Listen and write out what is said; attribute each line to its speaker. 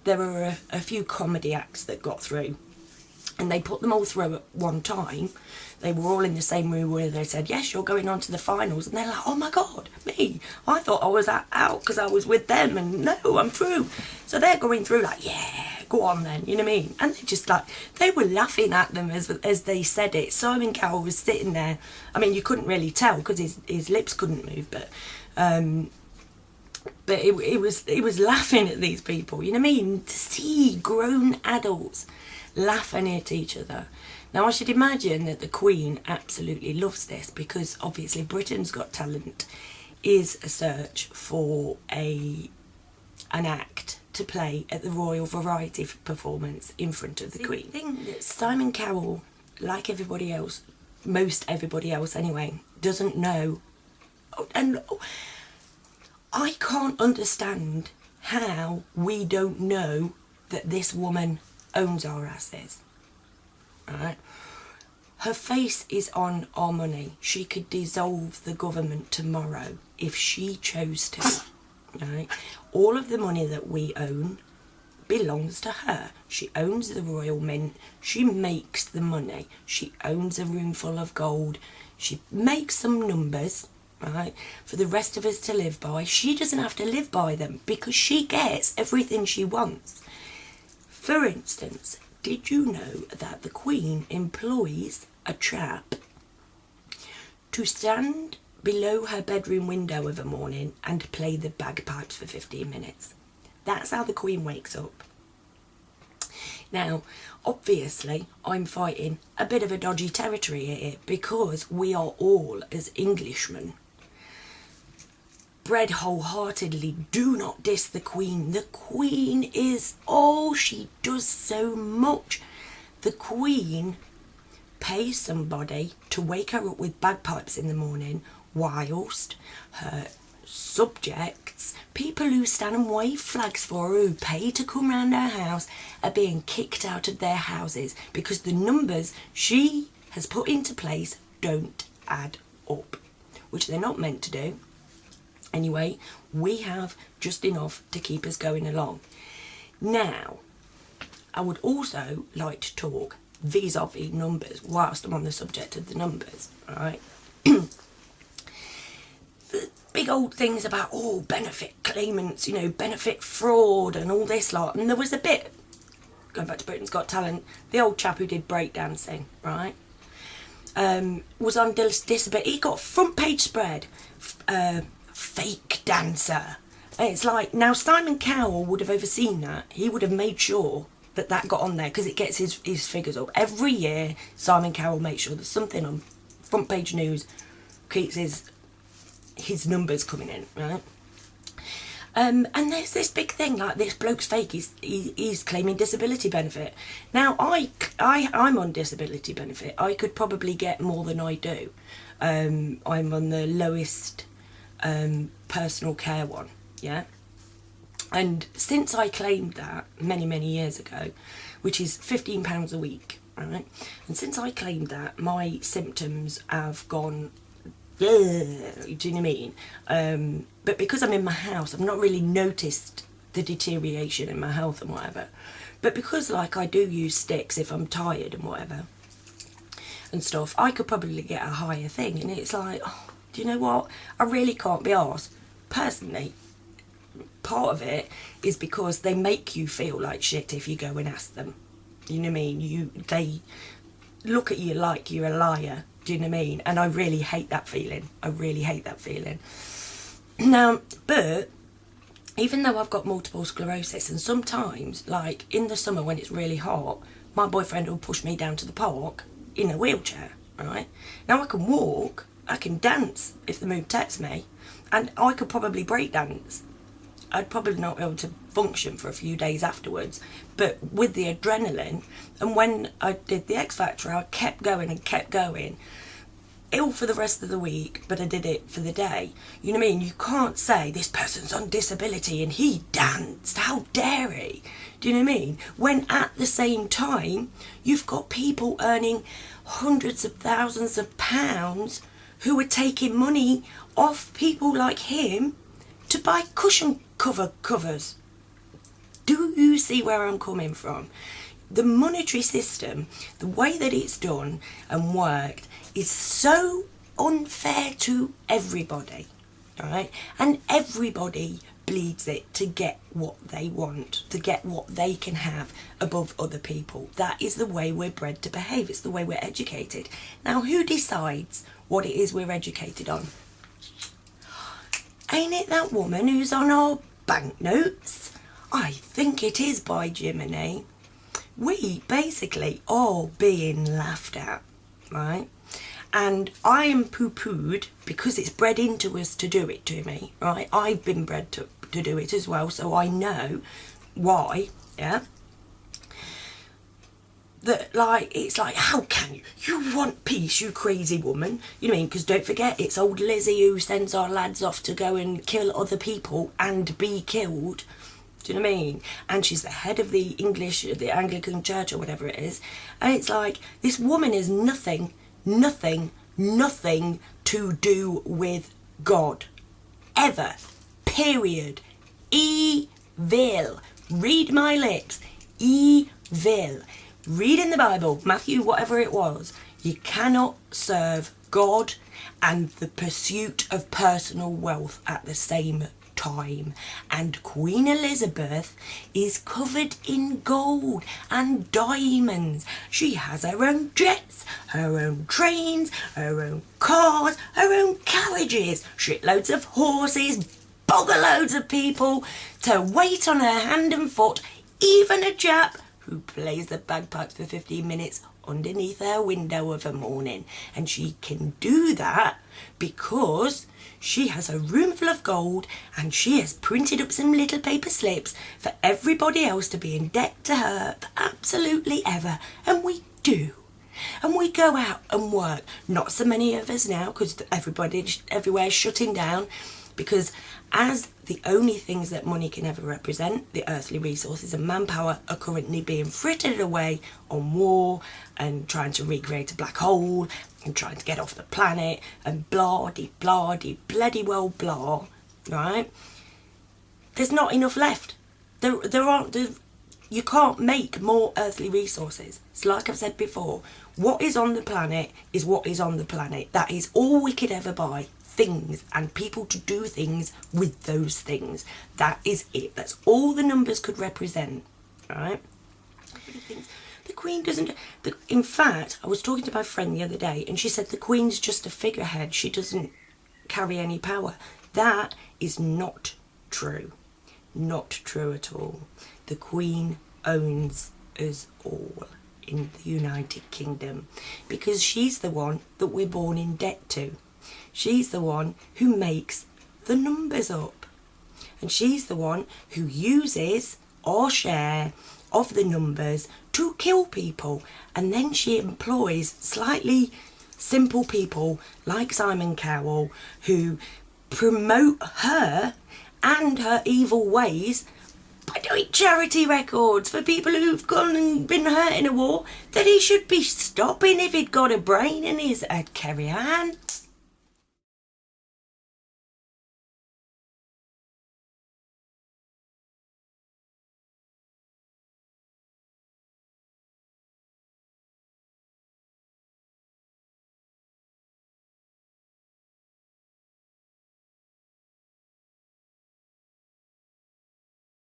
Speaker 1: There were a few comedy acts that got through, and they put them all through at one time. They were all in the same room where they said, yes, you're going on to the finals. And they're like, oh my God, me. I thought I was out because I was with them, and no, I'm through. So they're going through like, yeah, go on then, you know what I mean? And they just like, they were laughing at them as they said it. Simon Cowell was sitting there. I mean, you couldn't really tell because his lips couldn't move, but it was laughing at these people, you know what I mean? To see grown adults laughing at each other. Now I should imagine that the Queen absolutely loves this, because obviously Britain's Got Talent is a search for an act to play at the Royal Variety Performance in front of the Queen. The thing that Simon Cowell, like everybody else, most everybody else anyway, doesn't know, and I can't understand how we don't know that this woman owns our asses. Right? Her face is on our money. She could dissolve the government tomorrow if she chose to. Right? All of the money that we own belongs to her. She owns the Royal Mint. She makes the money. She owns a room full of gold. She makes some numbers, right, for the rest of us to live by. She doesn't have to live by them because she gets everything she wants. For instance, did you know that the Queen employs a chap to stand below her bedroom window of a morning and play the bagpipes for 15 minutes? That's how the Queen wakes up. Now, obviously, I'm fighting a bit of a dodgy territory here, because we are all, as Englishmen, bred wholeheartedly. Do not diss the Queen. The Queen is, oh, she does so much. The Queen pays somebody to wake her up with bagpipes in the morning, whilst her subjects, people who stand and wave flags for her, who pay to come round her house, are being kicked out of their houses because the numbers she has put into place don't add up, which they're not meant to do. Anyway, we have just enough to keep us going along. Now, I would also like to talk vis-a-vis numbers whilst I'm on the subject of the numbers, right? The big old things about, oh, benefit claimants, you know, benefit fraud and all this lot. And there was a bit, going back to Britain's Got Talent, the old chap who did breakdancing, right, was on disability. He got front page spread, fake dancer. And it's like, now Simon Cowell would have overseen that. He would have made sure that that got on there, because it gets his figures up. Every year, Simon Cowell makes sure there's something on front page news, keeps his numbers coming in, right? And there's this big thing, like this bloke's fake, he's claiming disability benefit. Now, I'm on disability benefit. I could probably get more than I do. I'm on the lowest personal care one, yeah? And since I claimed that many years ago, which is £15 a week, right? And since I claimed that, my symptoms have gone, do you know what I mean? But because I'm in my house, I've not really noticed the deterioration in my health and whatever. But because, like, I do use sticks if I'm tired and whatever and stuff, I could probably get a higher thing. And it's like, oh, do you know what? I really can't be arsed. Personally, part of it is because they make you feel like shit if you go and ask them. You know what I mean? They look at you like you're a liar. Do you know what I mean? And I really hate that feeling. I really hate that feeling. Now, but even though I've got multiple sclerosis, and sometimes, like in the summer when it's really hot, my boyfriend will push me down to the park in a wheelchair, right? Now I can walk, I can dance if the mood takes me, and I could probably break dance. I'd probably not be able to function for a few days afterwards, but with the adrenaline, and when I did the X Factor, I kept going and kept going. Ill for the rest of the week, but I did it for the day. You know what I mean? You can't say this person's on disability and he danced. How dare he? Do you know what I mean? When at the same time, you've got people earning hundreds of thousands of pounds who are taking money off people like him to buy cushion covers. Do you see where I'm coming from? The monetary system, the way that it's done and worked, is so unfair to everybody, right? And everybody bleeds it to get what they want, to get what they can have above other people. That is the way we're bred to behave. It's the way we're educated. Now, who decides what it is we're educated on? Ain't it that woman who's on our banknotes? I think it is, by Jiminy. We basically are being laughed at, right? And I am poo-pooed because it's bred into us to do it to me, right? I've been bred to do it as well, so I know why, yeah? That, like, it's like, how can you? You want peace, you crazy woman. You know what I mean? Because don't forget, it's old Lizzie who sends our lads off to go and kill other people and be killed. Do you know what I mean? And she's the head of the Anglican Church or whatever it is. And it's like, this woman is nothing to do with God. Ever. Period. Evil. Read my lips. Evil. Read in the Bible, Matthew, whatever it was. You cannot serve God and the pursuit of personal wealth at the same time. And Queen Elizabeth is covered in gold and diamonds. She has her own jets, her own trains, her own cars, her own carriages, shitloads of horses, boggerloads of people to wait on her hand and foot, even a chap who plays the bagpipes for 15 minutes underneath her window of a morning. And she can do that because she has a room full of gold and she has printed up some little paper slips for everybody else to be in debt to her for absolutely ever. And we do. And we go out and work. Not so many of us now because everybody everywhere's shutting down, because as the only things that money can ever represent, the earthly resources and manpower, are currently being frittered away on war and trying to recreate a black hole and trying to get off the planet and blah-de-blah-de bloody well blah, right? There's not enough left. You can't make more earthly resources. It's like I've said before, what is on the planet is what is on the planet. That is all we could ever buy. Things and people to do things with those things. That is it. That's all the numbers could represent, right? The Queen doesn't... In fact, I was talking to my friend the other day and she said the Queen's just a figurehead. She doesn't carry any power. That is not true. Not true at all. The Queen owns us all in the United Kingdom because she's the one that we're born in debt to. She's the one who makes the numbers up. And she's the one who uses our share of the numbers to kill people. And then she employs slightly simple people like Simon Cowell who promote her and her evil ways by doing charity records for people who've gone and been hurt in a war that he should be stopping if he'd got a brain in his head, Kerry-Ann.